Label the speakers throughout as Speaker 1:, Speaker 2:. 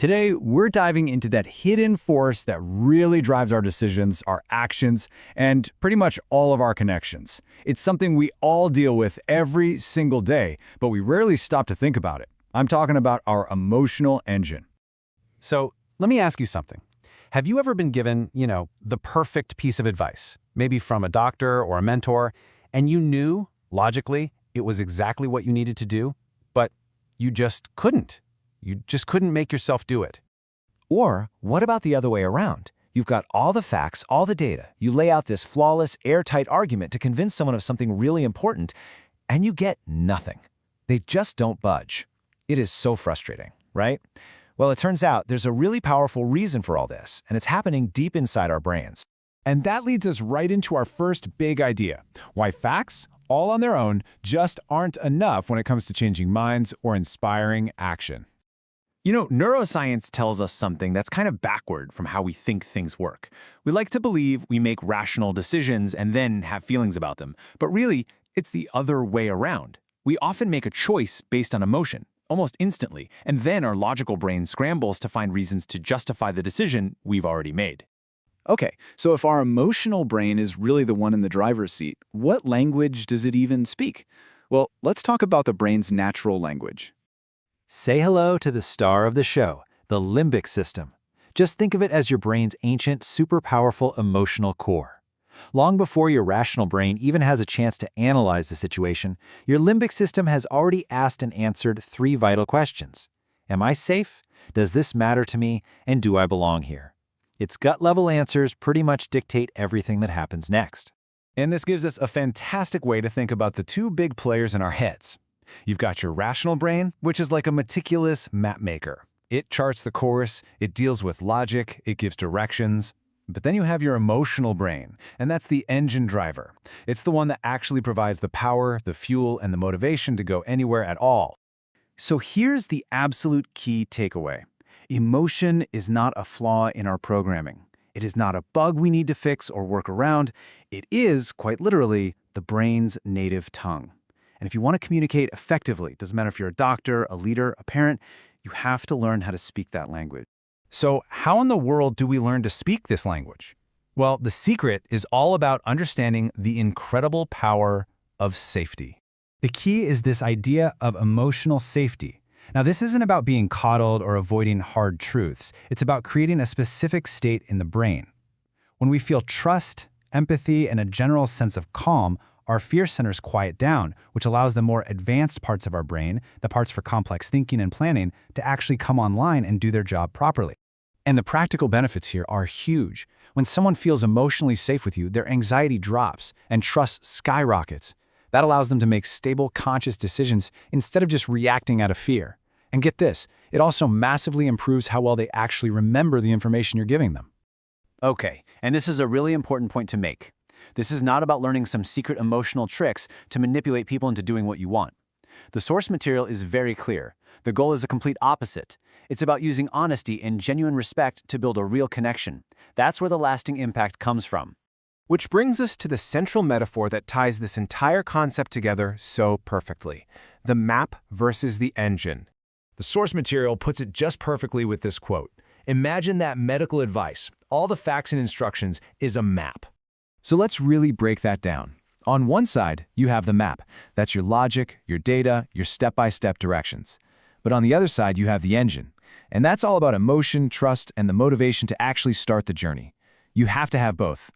Speaker 1: Today, we're diving into that hidden force that really drives our decisions, our actions, and pretty much all of our connections. It's something we all deal with every single day, but we rarely stop to think about it. I'm talking about our emotional engine.
Speaker 2: So let me ask you something. Have you ever been given, the perfect piece of advice, maybe from a doctor or a mentor, and you knew, logically, it was exactly what you needed to do, but you just couldn't? You just couldn't make yourself do it.
Speaker 3: Or what about the other way around? You've got all the facts, all the data. You lay out this flawless, airtight argument to convince someone of something really important, and you get nothing. They just don't budge. It is so frustrating, right? Well, it turns out there's a really powerful reason for all this, and it's happening deep inside our brains.
Speaker 4: And that leads us right into our first big idea: why facts, all on their own, just aren't enough when it comes to changing minds or inspiring action.
Speaker 5: Neuroscience tells us something that's kind of backward from how we think things work. We like to believe we make rational decisions and then have feelings about them, but really, it's the other way around. We often make a choice based on emotion, almost instantly, and then our logical brain scrambles to find reasons to justify the decision we've already made.
Speaker 1: Okay, so if our emotional brain is really the one in the driver's seat, what language does it even speak? Well, let's talk about the brain's natural language.
Speaker 3: Say hello to the star of the show, the limbic system. Just think of it as your brain's ancient, super powerful emotional core. Long before your rational brain even has a chance to analyze the situation, your limbic system has already asked and answered three vital questions. Am I safe? Does this matter to me? And do I belong here? Its gut-level answers pretty much dictate everything that happens next.
Speaker 4: And this gives us a fantastic way to think about the two big players in our heads. You've got your rational brain, which is like a meticulous map maker. It charts the course, it deals with logic, it gives directions. But then you have your emotional brain, and that's the engine driver. It's the one that actually provides the power, the fuel, and the motivation to go anywhere at all. So here's the absolute key takeaway. Emotion is not a flaw in our programming. It is not a bug we need to fix or work around. It is, quite literally, the brain's native tongue. And if you want to communicate effectively, doesn't matter if you're a doctor, a leader, a parent, you have to learn how to speak that language. So how in the world do we learn to speak this language? Well, the secret is all about understanding the incredible power of safety. The key is this idea of emotional safety. Now, this isn't about being coddled or avoiding hard truths. It's about creating a specific state in the brain. When we feel trust, empathy, and a general sense of calm, our fear centers quiet down, which allows the more advanced parts of our brain, the parts for complex thinking and planning, to actually come online and do their job properly. And the practical benefits here are huge. When someone feels emotionally safe with you, their anxiety drops and trust skyrockets. That allows them to make stable, conscious decisions instead of just reacting out of fear. And get this, it also massively improves how well they actually remember the information you're giving them.
Speaker 5: Okay, and this is a really important point to make. This is not about learning some secret emotional tricks to manipulate people into doing what you want. The source material is very clear. The goal is a complete opposite. It's about using honesty and genuine respect to build a real connection. That's where the lasting impact comes from.
Speaker 2: Which brings us to the central metaphor that ties this entire concept together so perfectly: the map versus the engine.
Speaker 4: The source material puts it just perfectly with this quote. Imagine that medical advice, all the facts and instructions, is a map. So let's really break that down. On one side, you have the map. That's your logic, your data, your step-by-step directions. But on the other side, you have the engine. And that's all about emotion, trust, and the motivation to actually start the journey. You have to have both.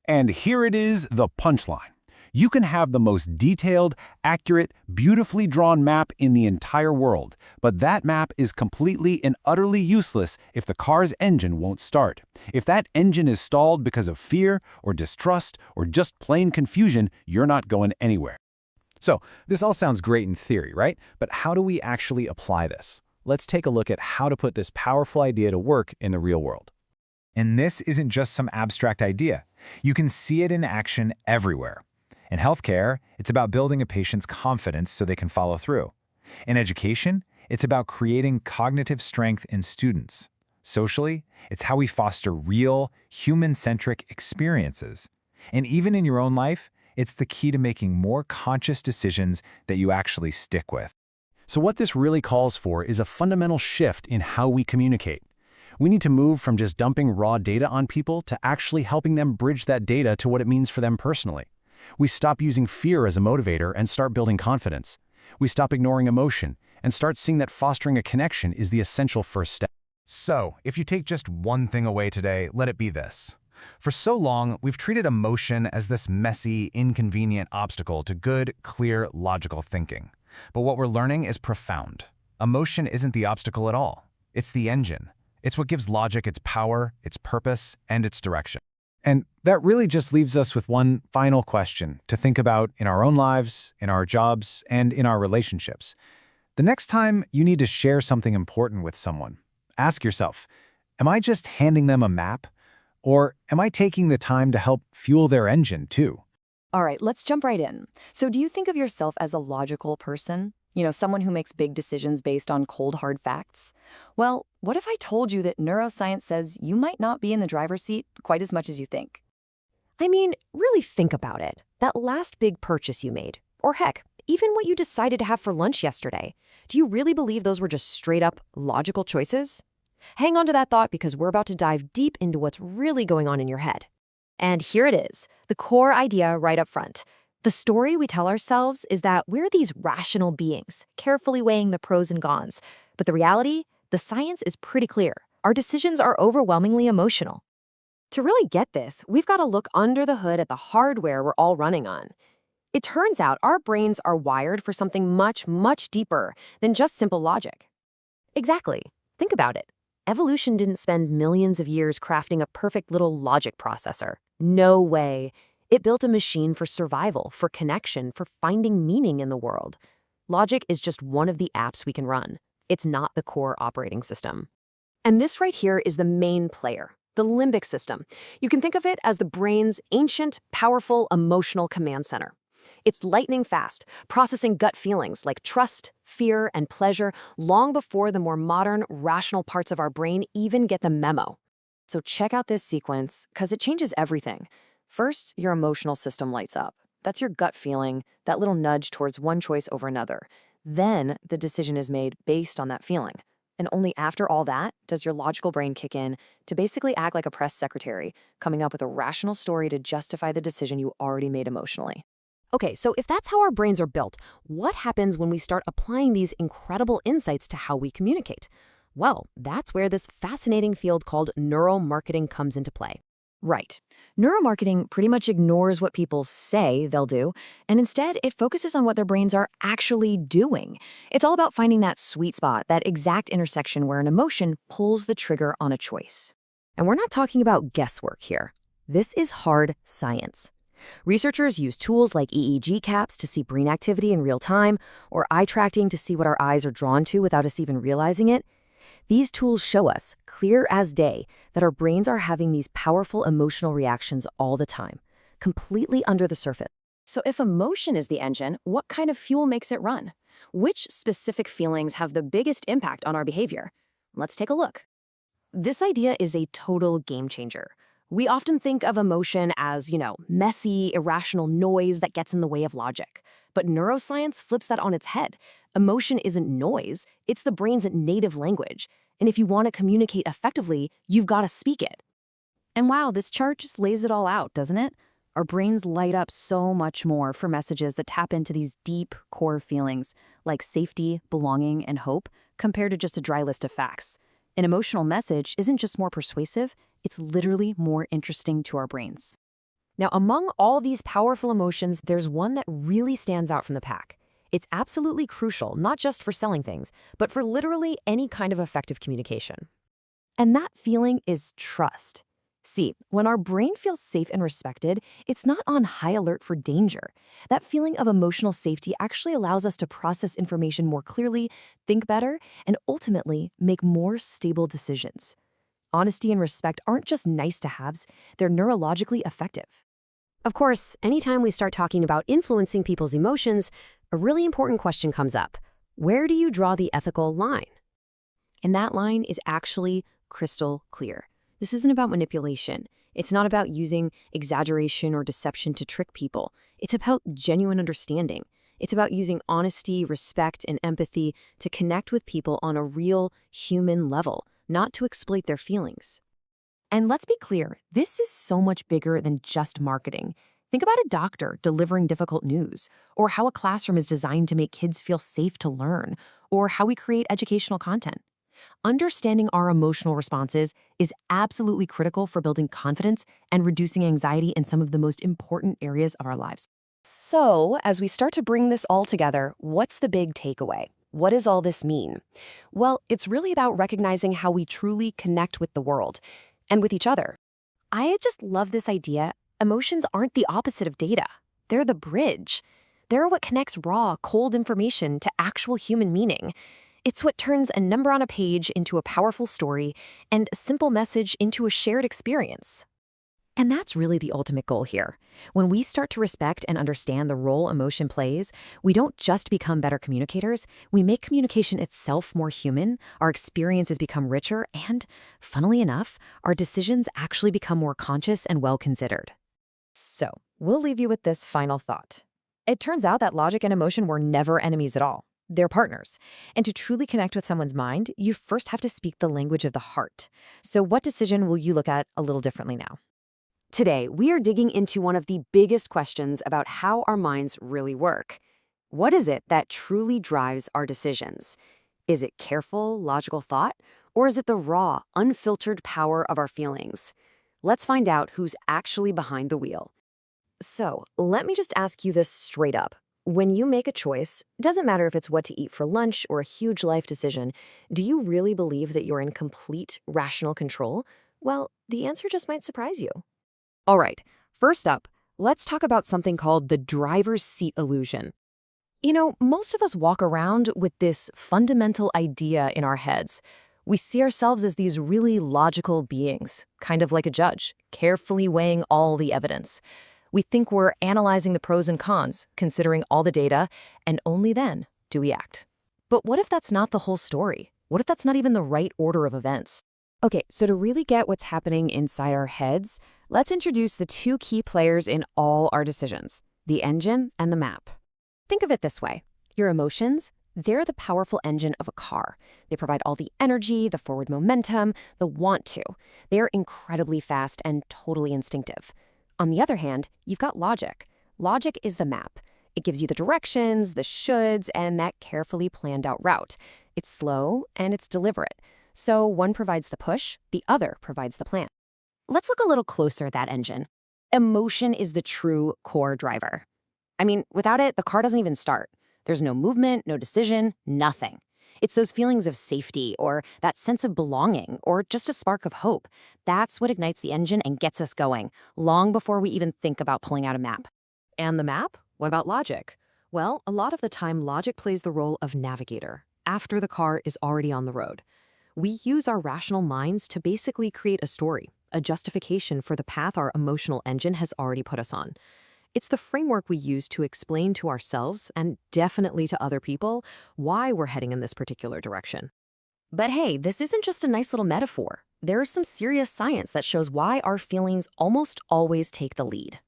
Speaker 4: And here it is, the punchline. You can have the most detailed, accurate, beautifully drawn map in the entire world, but that map is completely and utterly useless if the car's engine won't start. If that engine is stalled because of fear or distrust or just plain confusion, you're not going anywhere. So, this all sounds great in theory, right? But how do we actually apply this? Let's take a look at how to put this powerful idea to work in the real world. And this isn't just some abstract idea. You can see it in action everywhere. In healthcare, it's about building a patient's confidence so they can follow through. In education, it's about creating cognitive strength in students. Socially, it's how we foster real, human-centric experiences. And even in your own life, it's the key to making more conscious decisions that you actually stick with.
Speaker 2: So what this really calls for is a fundamental shift in how we communicate. We need to move from just dumping raw data on people to actually helping them bridge that data to what it means for them personally. We stop using fear as a motivator and start building confidence. We stop ignoring emotion and start seeing that fostering a connection is the essential first step.
Speaker 4: So, if you take just one thing away today, let it be this. For so long, we've treated emotion as this messy, inconvenient obstacle to good, clear, logical thinking. But what we're learning is profound. Emotion isn't the obstacle at all. It's the engine. It's what gives logic its power, its purpose, and its direction.
Speaker 2: And that really just leaves us with one final question to think about in our own lives, in our jobs, and in our relationships. The next time you need to share something important with someone, ask yourself, am I just handing them a map? Or am I taking the time to help fuel their engine too?
Speaker 6: All right, let's jump right in. So do you think of yourself as a logical person? Someone who makes big decisions based on cold, hard facts? Well, what if I told you that neuroscience says you might not be in the driver's seat quite as much as you think?
Speaker 7: I mean, really think about it. That last big purchase you made, or heck, even what you decided to have for lunch yesterday. Do you really believe those were just straight-up logical choices? Hang on to that thought because we're about to dive deep into what's really going on in your head. And here it is, the core idea right up front. The story we tell ourselves is that we're these rational beings, carefully weighing the pros and cons. But the reality, the science is pretty clear. Our decisions are overwhelmingly emotional. To really get this, we've got to look under the hood at the hardware we're all running on. It turns out our brains are wired for something much, much deeper than just simple logic. Exactly. Think about it. Evolution didn't spend millions of years crafting a perfect little logic processor. No way. It built a machine for survival, for connection, for finding meaning in the world. Logic is just one of the apps we can run. It's not the core operating system. And this right here is the main player, the limbic system. You can think of it as the brain's ancient, powerful, emotional command center. It's lightning fast, processing gut feelings like trust, fear, and pleasure long before the more modern, rational parts of our brain even get the memo. So check out this sequence, because it changes everything. First, your emotional system lights up. That's your gut feeling, that little nudge towards one choice over another. Then, the decision is made based on that feeling. And only after all that does your logical brain kick in to basically act like a press secretary, coming up with a rational story to justify the decision you already made emotionally. Okay, so if that's how our brains are built, what happens when we start applying these incredible insights to how we communicate? Well, that's where this fascinating field called neuromarketing comes into play.
Speaker 6: Right. Neuromarketing pretty much ignores what people say they'll do, and instead it focuses on what their brains are actually doing. It's all about finding that sweet spot, that exact intersection where an emotion pulls the trigger on a choice.
Speaker 7: And we're not talking about guesswork here. This is hard science. Researchers use tools like EEG caps to see brain activity in real time, or eye tracking to see what our eyes are drawn to without us even realizing it. These tools show us, clear as day, that our brains are having these powerful emotional reactions all the time, completely under the surface.
Speaker 6: So if emotion is the engine, what kind of fuel makes it run? Which specific feelings have the biggest impact on our behavior? Let's take a look. This idea is a total game changer. We often think of emotion as, messy, irrational noise that gets in the way of logic. But neuroscience flips that on its head. Emotion isn't noise, it's the brain's native language. And if you want to communicate effectively, you've got to speak it. And wow, this chart just lays it all out, doesn't it? Our brains light up so much more for messages that tap into these deep core feelings, like safety, belonging, and hope, compared to just a dry list of facts. An emotional message isn't just more persuasive, it's literally more interesting to our brains.
Speaker 7: Now, among all these powerful emotions, there's one that really stands out from the pack. It's absolutely crucial, not just for selling things, but for literally any kind of effective communication. And that feeling is trust. See, when our brain feels safe and respected, it's not on high alert for danger. That feeling of emotional safety actually allows us to process information more clearly, think better, and ultimately make more stable decisions. Honesty and respect aren't just nice-to-haves, they're neurologically effective. Of course, anytime we start talking about influencing people's emotions, a really important question comes up. Where do you draw the ethical line? And that line is actually crystal clear. This isn't about manipulation. It's not about using exaggeration or deception to trick people. It's about genuine understanding.
Speaker 6: It's about using honesty, respect, and empathy to connect with people on a real human level, not to exploit their feelings. And let's be clear, this is so much bigger than just marketing. Think about a doctor delivering difficult news, or how a classroom is designed to make kids feel safe to learn, or how we create educational content. Understanding our emotional responses is absolutely critical for building confidence and reducing anxiety in some of the most important areas of our lives. So, as we start to bring this all together, what's the big takeaway? What does all this mean? Well, it's really about recognizing how we truly connect with the world and with each other. I just love this idea. Emotions aren't the opposite of data. They're the bridge. They're what connects raw, cold information to actual human meaning. It's what turns a number on a page into a powerful story and a simple message into a shared experience. And that's really the ultimate goal here. When we start to respect and understand the role emotion plays, we don't just become better communicators, we make communication itself more human, our experiences become richer, and, funnily enough, our decisions actually become more conscious and well-considered. So, we'll leave you with this final thought. It turns out that logic and emotion were never enemies at all. They're partners. And to truly connect with someone's mind, you first have to speak the language of the heart. So what decision will you look at a little differently now? Today, we are digging into one of the biggest questions about how our minds really work. What is it that truly drives our decisions? Is it careful, logical thought? Or is it the raw, unfiltered power of our feelings? Let's find out who's actually behind the wheel. So, let me just ask you this straight up. When you make a choice, doesn't matter if it's what to eat for lunch or a huge life decision, do you really believe that you're in complete rational control? Well, the answer just might surprise you. All right, first up, let's talk about something called the driver's seat illusion. You know, most of us walk around with this fundamental idea in our heads. We see ourselves as these really logical beings, kind of like a judge, carefully weighing all the evidence. We think we're analyzing the pros and cons, considering all the data, and only then do we act. But what if that's not the whole story? What if that's not even the right order of events? Okay, so to really get what's happening inside our heads, let's introduce the two key players in all our decisions, the engine and the map. Think of it this way. Your emotions, they're the powerful engine of a car. They provide all the energy, the forward momentum, the want to. They're incredibly fast and totally instinctive. On the other hand, you've got logic. Logic is the map. It gives you the directions, the shoulds, and that carefully planned out route. It's slow and it's deliberate. So one provides the push, the other provides the plan. Let's look a little closer at that engine. Emotion is the true core driver. I mean, without it, the car doesn't even start. There's no movement, no decision, nothing. It's those feelings of safety or that sense of belonging or just a spark of hope. That's what ignites the engine and gets us going, long before we even think about pulling out a map. And the map? What about logic? Well, a lot of the time, logic plays the role of navigator after the car is already on the road. We use our rational minds to basically create a story, a justification for the path our emotional engine has already put us on. It's the framework we use to explain to ourselves, and definitely to other people, why we're heading in this particular direction. But hey, this isn't just a nice little metaphor. There's some serious science that shows why our feelings almost always take the lead.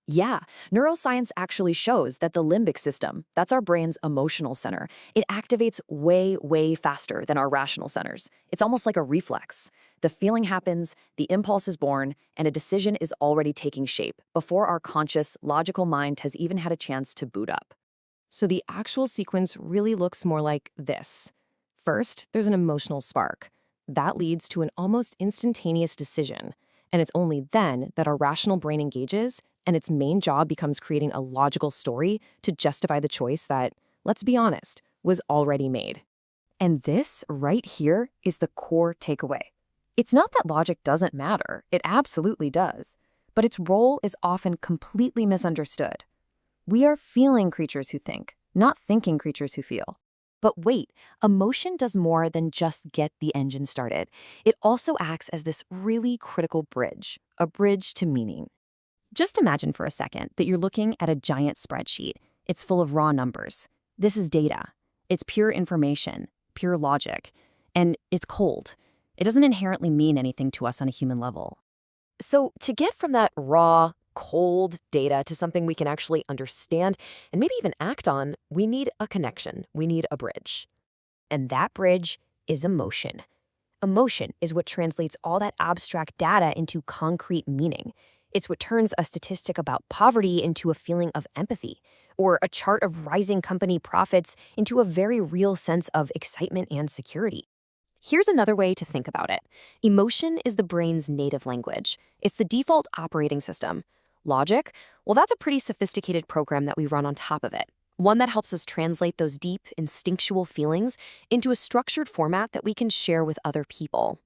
Speaker 6: Yeah, neuroscience actually shows that the limbic system, that's our brain's emotional center, it activates way, way faster than our rational centers. It's almost like a reflex. The feeling happens, the impulse is born, and a decision is already taking shape before our conscious, logical mind has even had a chance to boot up. So the actual sequence really looks more like this. First, there's an emotional spark. That leads to an almost instantaneous decision. And it's only then that our rational brain engages, and its main job becomes creating a logical story to justify the choice that, let's be honest, was already made. And this right here is the core takeaway. It's not that logic doesn't matter, it absolutely does, but its role is often completely misunderstood. We are feeling creatures who think, not thinking creatures who feel. But wait, emotion does more than just get the engine started. It also acts as this really critical bridge, a bridge to meaning. Just imagine for a second that you're looking at a giant spreadsheet. It's full of raw numbers. This is data. It's pure information, pure logic, and it's cold. It doesn't inherently mean anything to us on a human level. So to get from that raw,
Speaker 7: cold data to something we can actually understand and maybe even act on, we need a connection. We need a bridge. And that bridge is emotion. Emotion is what translates all that abstract data into concrete meaning. It's what turns a statistic about poverty into a feeling of empathy, or a chart of rising company profits into a very real sense of excitement and security. Here's another way to think about it. Emotion is the brain's native language. It's the default operating system. Logic, well, that's a pretty sophisticated program that we run on top of it. One that helps us translate those deep, instinctual feelings into a structured format that we can share with other people.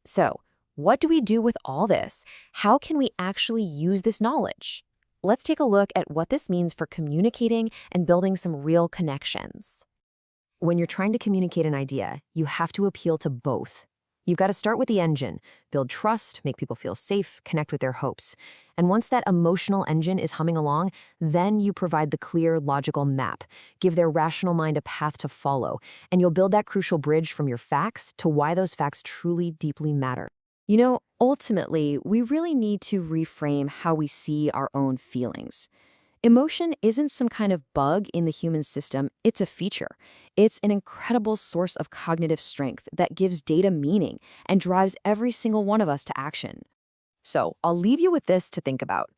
Speaker 7: So, what do we do with all this? How can we actually use this knowledge? Let's take a look at what this means for communicating and building some real connections. When you're trying to communicate an idea, you have to appeal to both. You've got to start with the engine, build trust, make people feel safe, connect with their hopes. And once that emotional engine is humming along, then you provide the clear, logical map, give their rational mind a path to follow, and you'll build that crucial bridge from your facts to why those facts truly, deeply matter. You know, ultimately, we really need to reframe how we see our own feelings. Emotion isn't some kind of bug in the human system, it's a feature. It's an incredible source of cognitive strength that gives data meaning and drives every single one of us to action. So, I'll leave you with this to think about.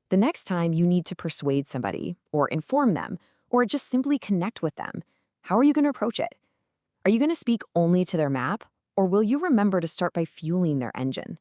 Speaker 7: The next time you need to persuade somebody, or inform them, or just simply connect with them, how are you going to approach it? Are you going to speak only to their map, or will you remember to start by fueling their engine?